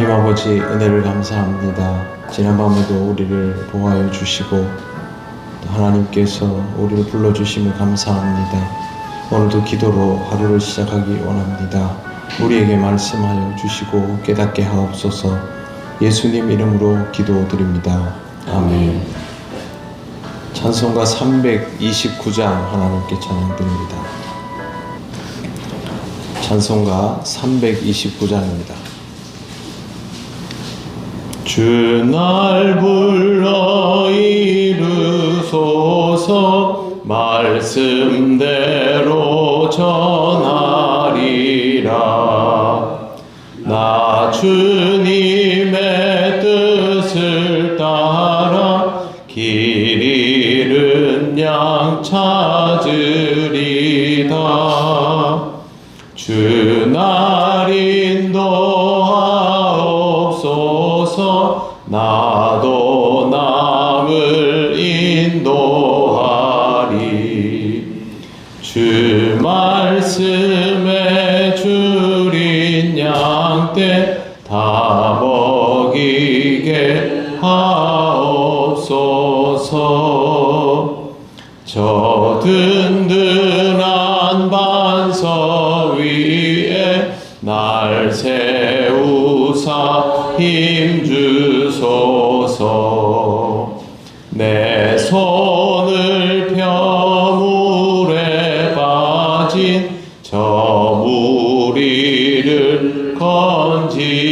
하나님 아버지 은혜를 감사합니다. 지난밤에도 우리를 보호하여 주시고 또 하나님께서 우리를 불러주심을 감사합니다. 오늘도 기도로 하루를 시작하기 원합니다. 우리에게 말씀하여 주시고 깨닫게 하옵소서. 예수님 이름으로 기도드립니다. 아멘. 찬송가 329장 하나님께 찬양드립니다. 찬송가 329장입니다. 주 날 불러 이르소서 말씀대로 전하리라. 나 주님의 뜻을 따라 길 잃은 양 찾으리다. 주 날 인도하옵소서. 나도 남을 인도하리. 주 말씀에 줄인 양떼 다 먹이게 하옵소서. 저 든든한 반석 위에 날 세우사 힘주소서. 내 손을 펴 물에 빠진 저 무리를 건지리다.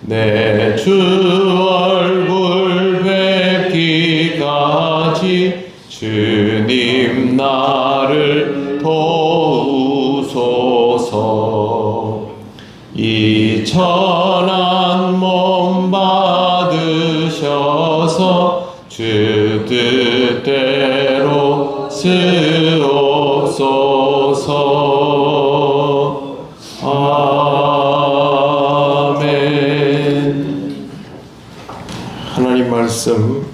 내 주 얼굴 뵙기까지 주님 나를 도우소서. 이 천한 몸 받으셔서 주 뜻대로 쓰옵소서. 아멘. 하나님 말씀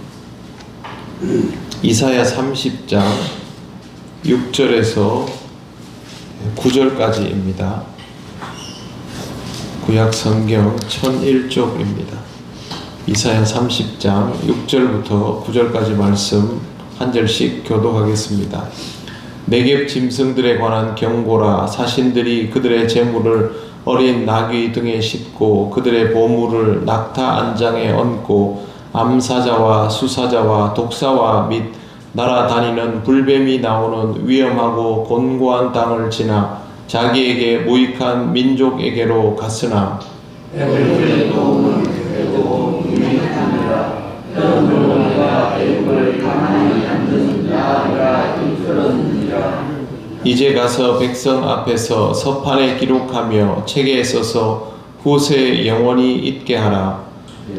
이사야 30장 6절에서 9절까지입니다. 구약 성경 1001쪽입니다. 이사야 30장 6절부터 9절까지 말씀 한 절씩 교독하겠습니다. 네겝 짐승들에 관한 경고라. 사신들이 그들의 재물을 어린 나귀 등에 싣고 그들의 보물을 낙타 안장에 얹고 암사자와 수사자와 독사와 및 날아다니는 불뱀이 나오는 위험하고 곤고한 땅을 지나 자기에게 무익한 민족에게로 갔으나 애굽의 도움은 되고 유익하니라. 그러므로 내가 애굽을 가만히 앉은 자가 이끌었느니라. 이제 가서 백성 앞에서 서판에 기록하며 책에 써서 후세에 영원히 있게 하라.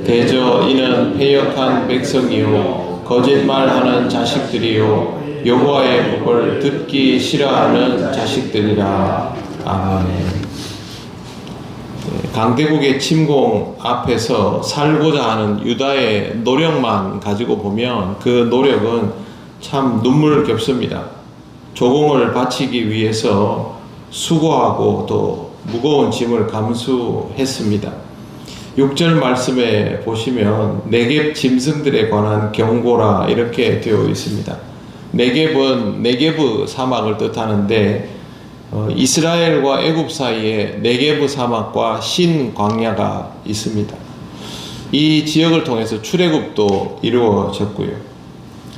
대저 이는 패역한 백성이요 거짓말하는 자식들이요 여호와의 법을 듣기 싫어하는 자식들이라. 아멘. 강대국의 침공 앞에서 살고자 하는 유다의 노력만 가지고 보면 그 노력은 참 눈물겹습니다. 조공을 바치기 위해서 수고하고 또 무거운 짐을 감수했습니다. 6절 말씀에 보시면 네겝 짐승들에 관한 경고라 이렇게 되어 있습니다. 네겝은 네게브 사막을 뜻하는데 이스라엘과 애굽 사이에 네게브 사막과 신 광야가 있습니다. 이 지역을 통해서 출애굽도 이루어졌고요.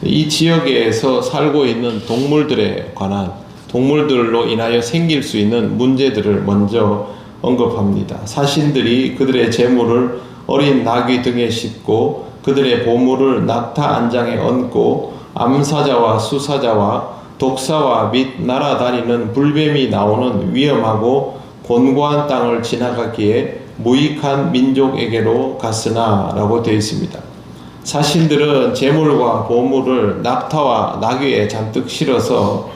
이 지역에서 살고 있는 동물들에 관한 동물들로 인하여 생길 수 있는 문제들을 먼저 언급합니다. 사신들이 그들의 재물을 어린 나귀 등에 싣고 그들의 보물을 낙타 안장에 얹고 암사자와 수사자와 독사와 및 날아다니는 불뱀이 나오는 위험하고 곤고한 땅을 지나가기에 무익한 민족에게로 갔으나 라고 되어 있습니다. 사신들은 재물과 보물을 낙타와 나귀에 잔뜩 실어서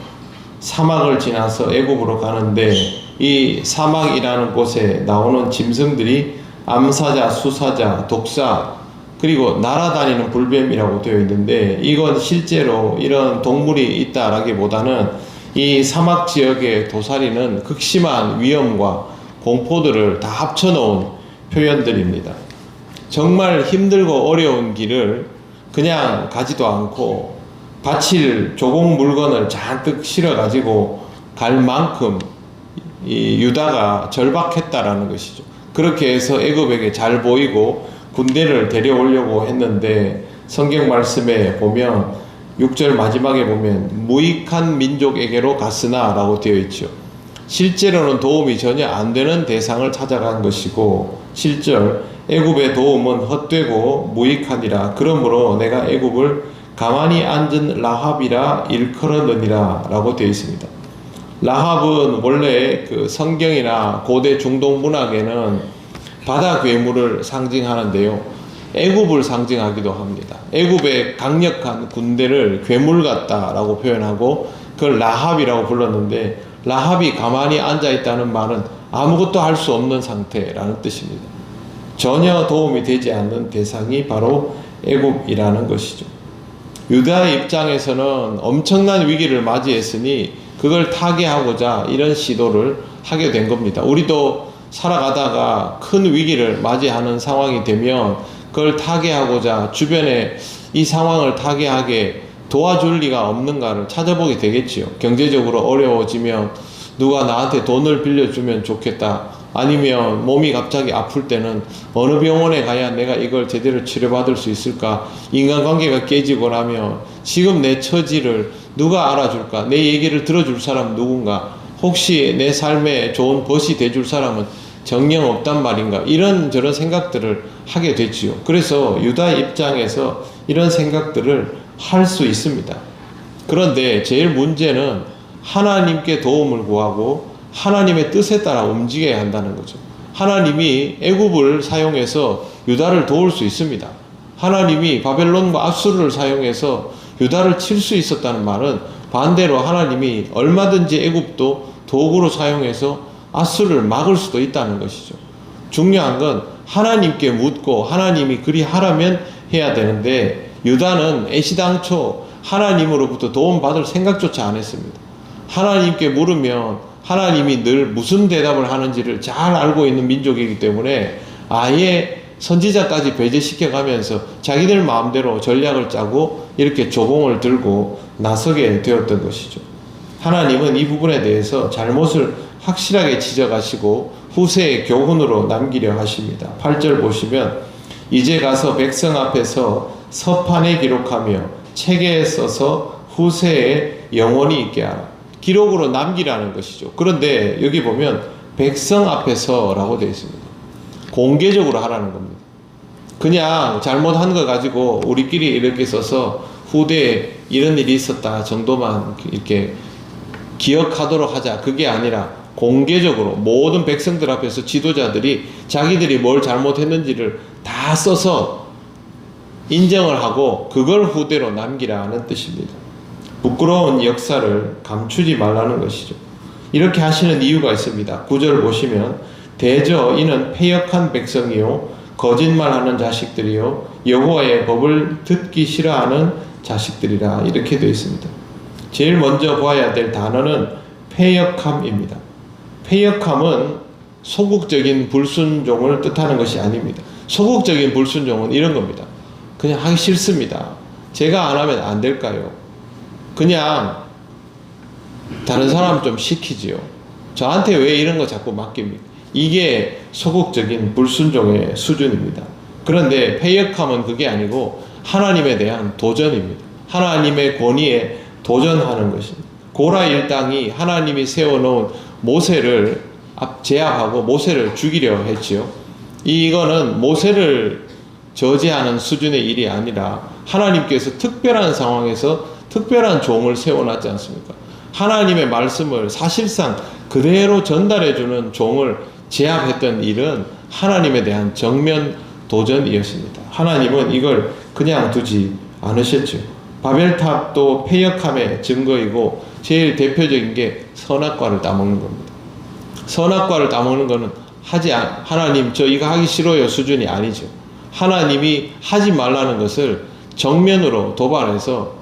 사막을 지나서 애굽으로 가는데 이 사막이라는 곳에 나오는 짐승들이 암사자, 수사자, 독사 그리고 날아다니는 불뱀이라고 되어 있는데 이건 실제로 이런 동물이 있다라기보다는 이 사막 지역의 도사리는 극심한 위험과 공포들을 다 합쳐놓은 표현들입니다. 정말 힘들고 어려운 길을 그냥 가지도 않고 바칠 조공 물건을 잔뜩 실어가지고 갈 만큼 이 유다가 절박했다라는 것이죠. 그렇게 해서 애굽에게 잘 보이고 군대를 데려오려고 했는데 성경 말씀에 보면 6절 마지막에 보면 무익한 민족에게로 갔으나 라고 되어 있죠. 실제로는 도움이 전혀 안 되는 대상을 찾아간 것이고 7절 애굽의 도움은 헛되고 무익하니라. 그러므로 내가 애굽을 가만히 앉은 라합이라 일컬었느니라 라고 되어 있습니다. 라합은 원래 그 성경이나 고대 중동 문학에는 바다 괴물을 상징하는데요. 애굽을 상징하기도 합니다. 애굽의 강력한 군대를 괴물 같다라고 표현하고 그걸 라합이라고 불렀는데 라합이 가만히 앉아 있다는 말은 아무것도 할 수 없는 상태라는 뜻입니다. 전혀 도움이 되지 않는 대상이 바로 애굽이라는 것이죠. 유다의 입장에서는 엄청난 위기를 맞이했으니 그걸 타개하고자 이런 시도를 하게 된 겁니다. 우리도 살아가다가 큰 위기를 맞이하는 상황이 되면 그걸 타개하고자 주변에 이 상황을 타개하게 도와줄 리가 없는가를 찾아보게 되겠지요. 경제적으로 어려워지면 누가 나한테 돈을 빌려주면 좋겠다. 아니면 몸이 갑자기 아플 때는 어느 병원에 가야 내가 이걸 제대로 치료받을 수 있을까? 인간관계가 깨지고 나면 지금 내 처지를 누가 알아줄까? 내 얘기를 들어줄 사람 누군가? 혹시 내 삶에 좋은 벗이 돼줄 사람은 정녕 없단 말인가? 이런저런 생각들을 하게 되지요. 그래서 유다 입장에서 이런 생각들을 할 수 있습니다. 그런데 제일 문제는 하나님께 도움을 구하고 하나님의 뜻에 따라 움직여야 한다는 거죠. 하나님이 애굽을 사용해서 유다를 도울 수 있습니다. 하나님이 바벨론과 앗수르를 사용해서 유다를 칠 수 있었다는 말은 반대로 하나님이 얼마든지 애굽도 도구로 사용해서 앗수르를 막을 수도 있다는 것이죠. 중요한 건 하나님께 묻고 하나님이 그리 하라면 해야 되는데 유다는 애시당초 하나님으로부터 도움받을 생각조차 안 했습니다. 하나님께 물으면 하나님이 늘 무슨 대답을 하는지를 잘 알고 있는 민족이기 때문에 아예 선지자까지 배제시켜 가면서 자기들 마음대로 전략을 짜고 이렇게 조공을 들고 나서게 되었던 것이죠. 하나님은 이 부분에 대해서 잘못을 확실하게 지적하시고 후세의 교훈으로 남기려 하십니다. 8절 보시면 이제 가서 백성 앞에서 서판에 기록하며 책에 써서 후세에 영원히 있게 하라. 기록으로 남기라는 것이죠. 그런데 여기 보면 백성 앞에서라고 되어 있습니다. 공개적으로 하라는 겁니다. 그냥 잘못한 거 가지고 우리끼리 이렇게 써서 후대에 이런 일이 있었다 정도만 이렇게 기억하도록 하자. 그게 아니라 공개적으로 모든 백성들 앞에서 지도자들이 자기들이 뭘 잘못했는지를 다 써서 인정을 하고 그걸 후대로 남기라는 뜻입니다. 부끄러운 역사를 감추지 말라는 것이죠. 이렇게 하시는 이유가 있습니다. 9절 보시면 대저 이는 패역한 백성이요 거짓말하는 자식들이요 여호와의 법을 듣기 싫어하는 자식들이라 이렇게 되어 있습니다. 제일 먼저 봐야 될 단어는 패역함입니다. 패역함은 소극적인 불순종을 뜻하는 것이 아닙니다. 소극적인 불순종은 이런 겁니다. 그냥 하기 싫습니다. 제가 안 하면 안 될까요? 그냥 다른 사람 좀 시키지요. 저한테 왜 이런 거 자꾸 맡깁니까? 이게 소극적인 불순종의 수준입니다. 그런데 패역함은 그게 아니고 하나님에 대한 도전입니다. 하나님의 권위에 도전하는 것입니다. 고라 일당이 하나님이 세워놓은 모세를 제압하고 모세를 죽이려 했지요. 이거는 모세를 저지하는 수준의 일이 아니라 하나님께서 특별한 상황에서 특별한 종을 세워놨지 않습니까? 하나님의 말씀을 사실상 그대로 전달해주는 종을 제압했던 일은 하나님에 대한 정면 도전이었습니다. 하나님은 이걸 그냥 두지 않으셨죠. 바벨탑도 패역함의 증거이고 제일 대표적인 게 선악과를 따먹는 겁니다. 선악과를 따먹는 거는 하나님 저 이거 하기 싫어요 수준이 아니죠. 하나님이 하지 말라는 것을 정면으로 도발해서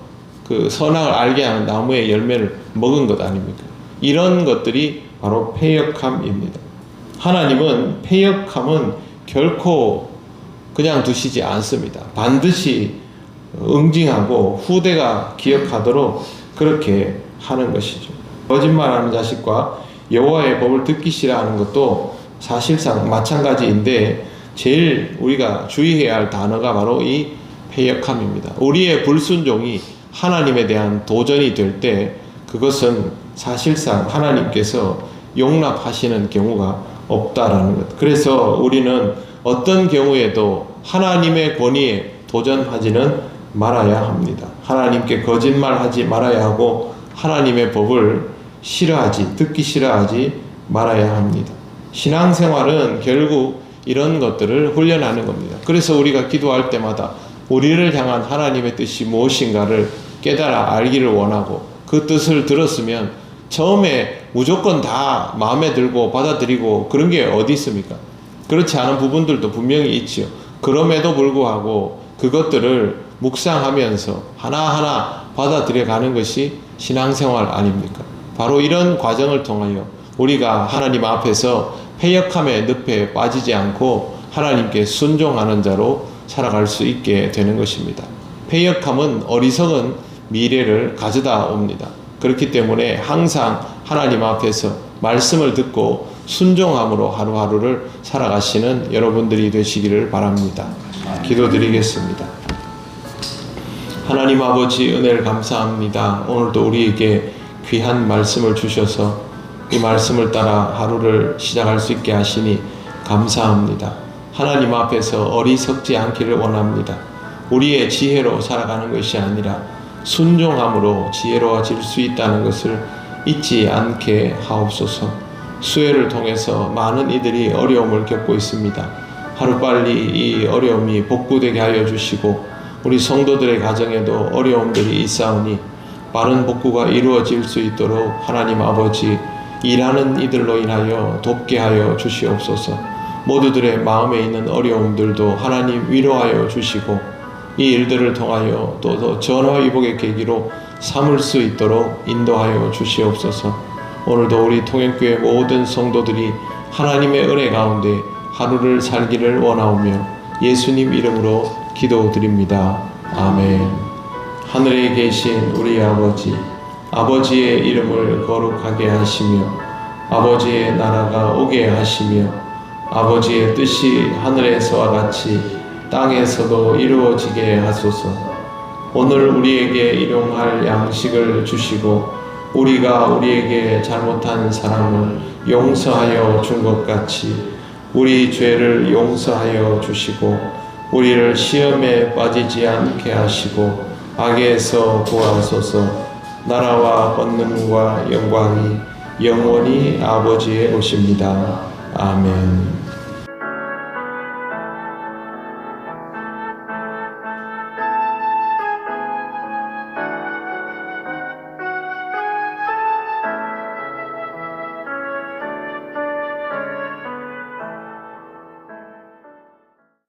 그 선악을 알게 하는 나무의 열매를 먹은 것 아닙니까? 이런 것들이 바로 패역함입니다. 하나님은 패역함은 결코 그냥 두시지 않습니다. 반드시 응징하고 후대가 기억하도록 그렇게 하는 것이죠. 거짓말하는 자식과 여호와의 법을 듣기 싫어하는 것도 사실상 마찬가지인데 제일 우리가 주의해야 할 단어가 바로 이 패역함입니다. 우리의 불순종이 하나님에 대한 도전이 될 때 그것은 사실상 하나님께서 용납하시는 경우가 없다라는 것. 그래서 우리는 어떤 경우에도 하나님의 권위에 도전하지는 말아야 합니다. 하나님께 거짓말하지 말아야 하고 하나님의 법을 듣기 싫어하지 말아야 합니다. 신앙생활은 결국 이런 것들을 훈련하는 겁니다. 그래서 우리가 기도할 때마다 우리를 향한 하나님의 뜻이 무엇인가를 깨달아 알기를 원하고 그 뜻을 들었으면 처음에 무조건 다 마음에 들고 받아들이고 그런 게 어디 있습니까? 그렇지 않은 부분들도 분명히 있지요. 그럼에도 불구하고 그것들을 묵상하면서 하나하나 받아들여가는 것이 신앙생활 아닙니까? 바로 이런 과정을 통하여 우리가 하나님 앞에서 패역함의 늪에 빠지지 않고 하나님께 순종하는 자로 살아갈 수 있게 되는 것입니다. 패역함은 어리석은 미래를 가져다 옵니다. 그렇기 때문에 항상 하나님 앞에서 말씀을 듣고 순종함으로 하루하루를 살아가시는 여러분들이 되시기를 바랍니다. 기도드리겠습니다. 하나님 아버지 은혜를 감사합니다. 오늘도 우리에게 귀한 말씀을 주셔서 이 말씀을 따라 하루를 시작할 수 있게 하시니 감사합니다. 하나님 앞에서 어리석지 않기를 원합니다. 우리의 지혜로 살아가는 것이 아니라 순종함으로 지혜로워질 수 있다는 것을 잊지 않게 하옵소서. 수혜를 통해서 많은 이들이 어려움을 겪고 있습니다. 하루빨리 이 어려움이 복구되게 하여 주시고 우리 성도들의 가정에도 어려움들이 있사오니 빠른 복구가 이루어질 수 있도록 하나님 아버지 일하는 이들로 인하여 돕게 하여 주시옵소서. 모두들의 마음에 있는 어려움들도 하나님 위로하여 주시고 이 일들을 통하여 또 더 전화위복의 계기로 삼을 수 있도록 인도하여 주시옵소서. 오늘도 우리 통역교회 모든 성도들이 하나님의 은혜 가운데 하루를 살기를 원하오며 예수님 이름으로 기도드립니다. 아멘. 하늘에 계신 우리 아버지, 아버지의 이름을 거룩하게 하시며 아버지의 나라가 오게 하시며 아버지의 뜻이 하늘에서와 같이 땅에서도 이루어지게 하소서. 오늘 우리에게 일용할 양식을 주시고 우리가 우리에게 잘못한 사람을 용서하여 준 것 같이 우리 죄를 용서하여 주시고 우리를 시험에 빠지지 않게 하시고 악에서 구하소서. 나라와 권능과 영광이 영원히 아버지의 것입니다. 아멘.